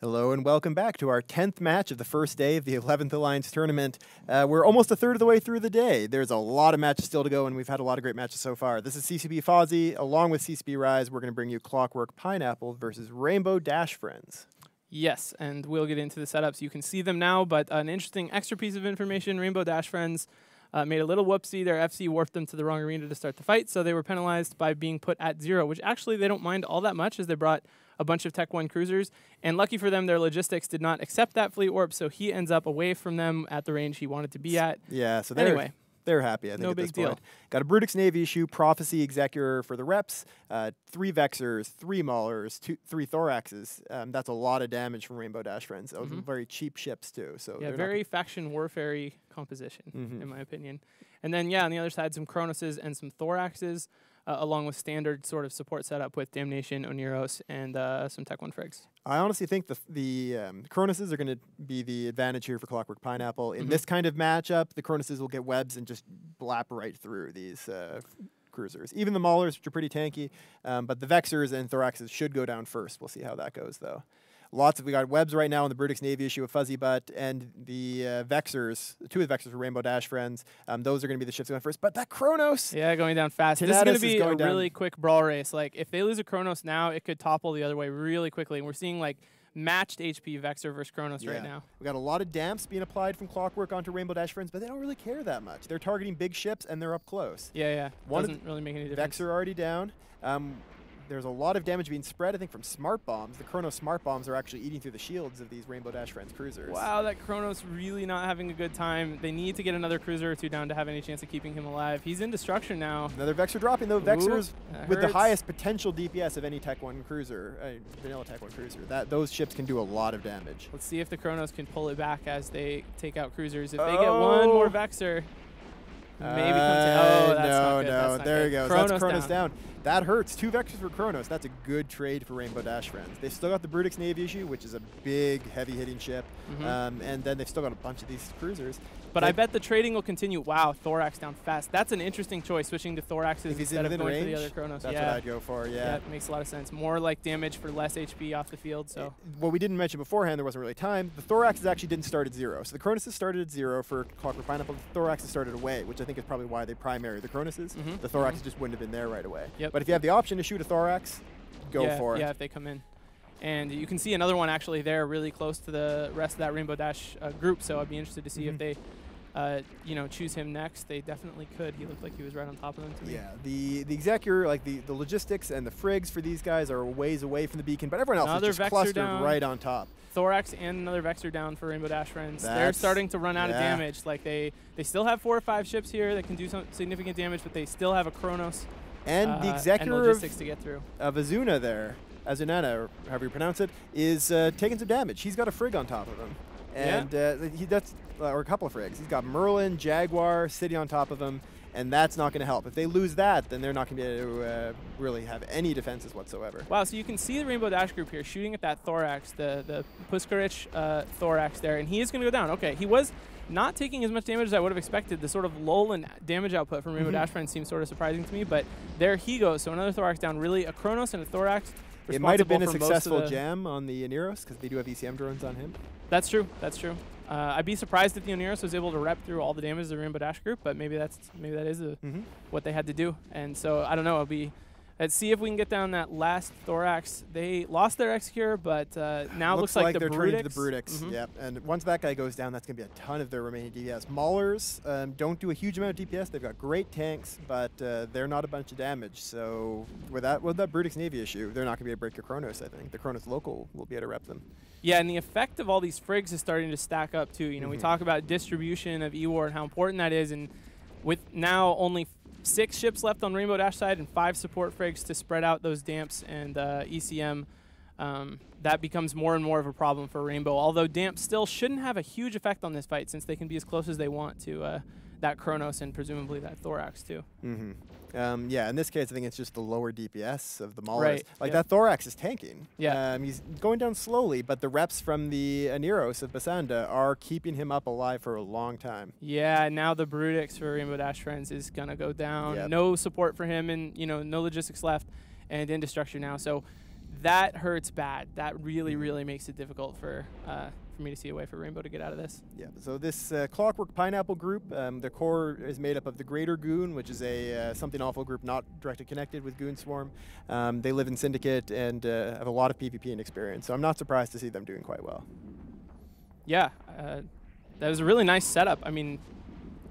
Hello and welcome back to our 10th match of the first day of the 11th Alliance tournament. We're almost a third of the way through the day. There's a lot of matches still to go, and we've had a lot of great matches so far. This is CCB Fozzie. Along with CCB Rise, we're going to bring you Clockwork Pineapple versus Rainbow Dash Friends. Yes, and we'll get into the setups. You can see them now, but an interesting extra piece of information, Rainbow Dash Friends made a little whoopsie. Their FC warped them to the wrong arena to start the fight, so they were penalized by being put at 0, which actually they don't mind all that much as they brought a bunch of Tech 1 cruisers. And lucky for them, their logistics did not accept that fleet warp, so he ends up away from them at the range he wanted to be at. Yeah, so anyway. They're happy, I think, No at this big deal. point. Got a Brutix Navy issue, Prophecy Executor for the reps, 3 Vexers, 3 Maulers, 3 Thoraxes. That's a lot of damage from Rainbow Dash Friends. Those are very cheap ships, too. So Yeah, very faction warfare composition, in my opinion. And then, yeah, on the other side, some Cronoses and some Thoraxes, along with standard sort of support setup with Damnation, Oneros, and some Tech 1 Frigs. I honestly think the Cronoses are going to be the advantage here for Clockwork Pineapple. In this kind of matchup, the Cronoses will get webs and just blap right through these cruisers. Even the Maulers, which are pretty tanky, but the Vexers and Thoraxes should go down first. We'll see how that goes, though. We got webs right now on the Brutix Navy issue with Fuzzy Butt, and the Vexers, 2 of the Vexers for Rainbow Dash Friends. Those are going to be the ships going first. But that Kronos! Yeah, going down fast. This is going to be a really quick brawl race. Like, if they lose a Kronos now, it could topple the other way really quickly. And we're seeing, like, matched HP Vexer versus Kronos right now. We got a lot of damps being applied from Clockwork onto Rainbow Dash Friends, but they don't really care that much. They're targeting big ships, and they're up close. Yeah. Doesn't really make any difference. Vexer already down. There's a lot of damage being spread, I think, from smart bombs. The Chronos smart bombs are actually eating through the shields of these Rainbow Dash Friends cruisers. Wow, that Chronos really not having a good time. They need to get another cruiser or 2 down to have any chance of keeping him alive. He's in destruction now. Another Vexer dropping, though. Vexers with hurts. the highest potential DPS of any Tech 1 cruiser, vanilla Tech 1 cruiser. Those ships can do a lot of damage. Let's see if the Chronos can pull it back as they take out cruisers. If they get one more Vexer, maybe that's not good. No, there he goes. Chronos That's Chronos down. That hurts. 2 Vexers for Chronos. That's a good trade for Rainbow Dash Friends. They've still got the Brutix Navy issue, which is a big, heavy-hitting ship. And then they've still got a bunch of these cruisers. But I bet the trading will continue. Wow, Thorax down fast. That's an interesting choice, switching to Thoraxes instead of going for the other Chronos. That's what I'd go for, yeah. That makes a lot of sense. More like damage for less HP off the field. So what we didn't mention beforehand, there wasn't really time. The Thoraxes actually didn't start at 0. So the Cronoses started at 0 for Clockwork Pineapple. The Thoraxes started away, which I think is probably why they primary the Cronoses. The Thoraxes just wouldn't have been there right away. But if you have the option to shoot a Thorax, go for it. Yeah, if they come in. And you can see another one actually there really close to the rest of that Rainbow Dash group, so I'd be interested to see if they choose him next. They definitely could. He looked like he was right on top of them to me. Yeah, the Executor, like the logistics and the Frigs for these guys are ways away from the beacon, but everyone else is just clustered right on top. Thorax and another Vexer down for Rainbow Dash Friends. They're starting to run out of damage. Like they still have 4 or 5 ships here that can do some significant damage, but they still have a Chronos and the Executor and logistics to get through. Of Azuna there, Azunana, or however you pronounce it, is taking some damage. He's got a Frig on top of him. And or a couple of Frigs. He's got Merlin, Jaguar, City on top of him, and that's not going to help. If they lose that, then they're not going to be able to really have any defenses whatsoever. Wow, so you can see the Rainbow Dash group here shooting at that Thorax, the Puskarich Thorax there, and he is going to go down. Okay, he was not taking as much damage as I would have expected. The sort of lull in damage output from Rainbow Dash Friends seems sort of surprising to me, but there he goes. So another Thorax down, really a Chronos and a Thorax. It might have been a successful jam on the Oneros because they do have ECM drones on him. That's true. That's true. I'd be surprised if the Oneros was able to rep through all the damage of the Rainbow Dash group, but maybe that is what they had to do. And so I don't know. Let's see if we can get down that last Thorax. They lost their Execure, but now looks like they're the turning to the Brutix. Yep. And once that guy goes down, that's going to be a ton of their remaining DPS. Maulers don't do a huge amount of DPS. They've got great tanks, but they're not a bunch of damage. So with that Brutix Navy issue, they're not going to be able to break your Chronos, I think. The Chronos local will be able to rep them. Yeah, and the effect of all these Frigs is starting to stack up, too. You know, we talk about distribution of E-War and how important that is, and with now only 6 ships left on Rainbow Dash side and 5 support Frigs to spread out those damps and ECM, that becomes more and more of a problem for Rainbow, although damps still shouldn't have a huge effect on this fight since they can be as close as they want to that Chronos and presumably that Thorax, too. Yeah, in this case, I think it's just the lower DPS of the Maulers. Right. Like, that Thorax is tanking. Yeah. He's going down slowly, but the reps from the Oneros of Basanda are keeping him up alive for a long time. Yeah, now the Brutix for Rainbow Dash Friends is going to go down. No support for him and, no logistics left and in destruction now. So that hurts bad. That really, really makes it difficult for me to see a way for Rainbow to get out of this. Yeah, so this Clockwork Pineapple group, the core is made up of the Greater Goon, which is a Something Awful group not directly connected with Goon Swarm. They live in Syndicate and have a lot of PvP and experience, so I'm not surprised to see them doing quite well. Yeah, that was a really nice setup. I mean,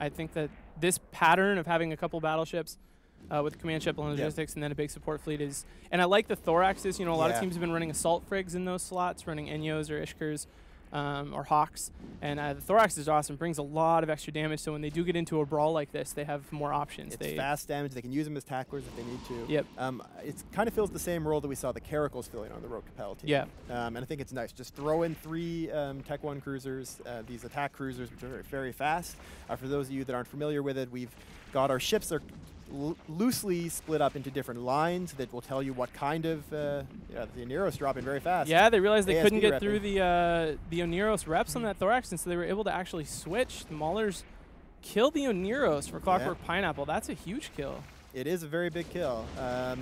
I think that this pattern of having a couple battleships with command ship and logistics and then a big support fleet is, and I like the thoraxes. You know, a lot of teams have been running assault frigs in those slots, running Enyos or Ishkars or Hawks, and the thorax is awesome. Brings a lot of extra damage, so when they do get into a brawl like this, they have more options. It's fast damage. They can use them as tacklers if they need to. Yep. It kind of fills the same role that we saw the Caracals filling on the Rogue Capel team. Yeah. And I think it's nice. Just throw in 3 Tech 1 cruisers, these attack cruisers, which are very, very fast. For those of you that aren't familiar with it, we've got our ships are loosely split up into different lines that will tell you what kind of the Oneros dropping very fast. Yeah, they realized they couldn't get repping through the Oneros reps on that thorax, and so they were able to actually switch. The Maulers killed the Oneros for Clockwork Pineapple. That's a huge kill. It is a very big kill. The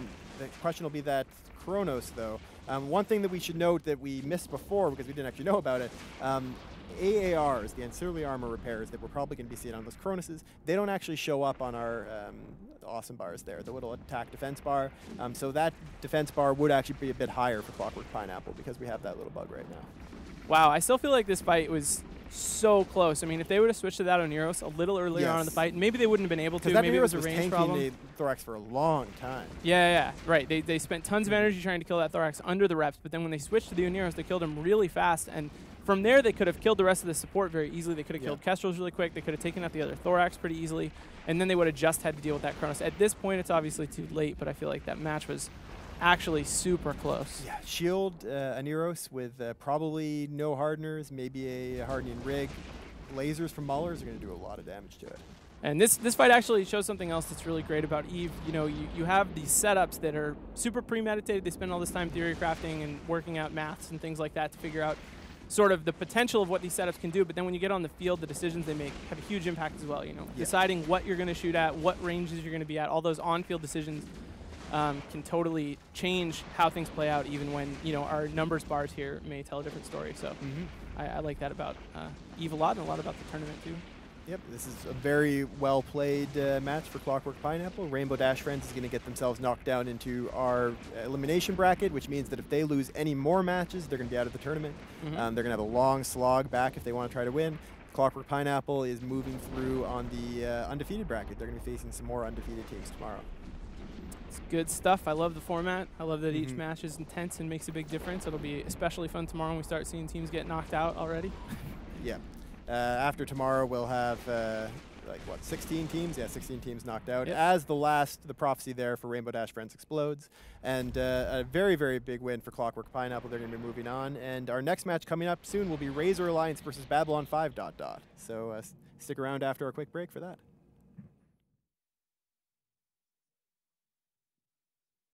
question will be that Kronos, though. One thing that we should note that we missed before because we didn't actually know about it, AARs, the ancillary armor repairs that we're probably going to be seeing on those Cronoses, they don't actually show up on our awesome bars there, the little attack defense bar. So that defense bar would actually be a bit higher for Clockwork Pineapple because we have that little bug right now. Wow, I still feel like this fight was so close. I mean, if they would have switched to that Oneros a little earlier on in the fight, maybe they wouldn't have been able to. Maybe it was a range problem. The thorax for a long time. Yeah, right. They spent tons of energy trying to kill that thorax under the reps, but then when they switched to the Oneros, they killed him really fast. And from there, they could have killed the rest of the support very easily. They could have killed Kestrels really quick. They could have taken out the other thorax pretty easily, and then they would have just had to deal with that Kronos. At this point, it's obviously too late, but I feel like that match was actually super close. Yeah, shield Oneros with probably no hardeners, maybe a hardening rig. Lasers from Maulers are going to do a lot of damage to it. And this fight actually shows something else that's really great about EVE. You know, you have these setups that are super premeditated. They spend all this time theory crafting and working out maths and things like that to figure out sort of the potential of what these setups can do. But then when you get on the field, the decisions they make have a huge impact as well. You know, deciding what you're going to shoot at, what ranges you're going to be at, all those on-field decisions can totally change how things play out, even when, you know, our numbers bars here may tell a different story. So I like that about EVE a lot, and a lot about the tournament too. Yep, this is a very well-played match for Clockwork Pineapple. Rainbow Dash Friends is going to get themselves knocked down into our elimination bracket, which means that if they lose any more matches, they're going to be out of the tournament. They're going to have a long slog back if they want to try to win. Clockwork Pineapple is moving through on the undefeated bracket. They're going to be facing some more undefeated teams tomorrow. It's good stuff. I love the format. I love that each match is intense and makes a big difference. It'll be especially fun tomorrow when we start seeing teams get knocked out already. Yeah. After tomorrow, we'll have, 16 teams? Yeah, 16 teams knocked out. Yep. As the prophecy there for Rainbow Dash Friends explodes. And a very, very big win for Clockwork Pineapple. They're going to be moving on. And our next match coming up soon will be Razor Alliance versus Babylon 5... So stick around after a quick break for that.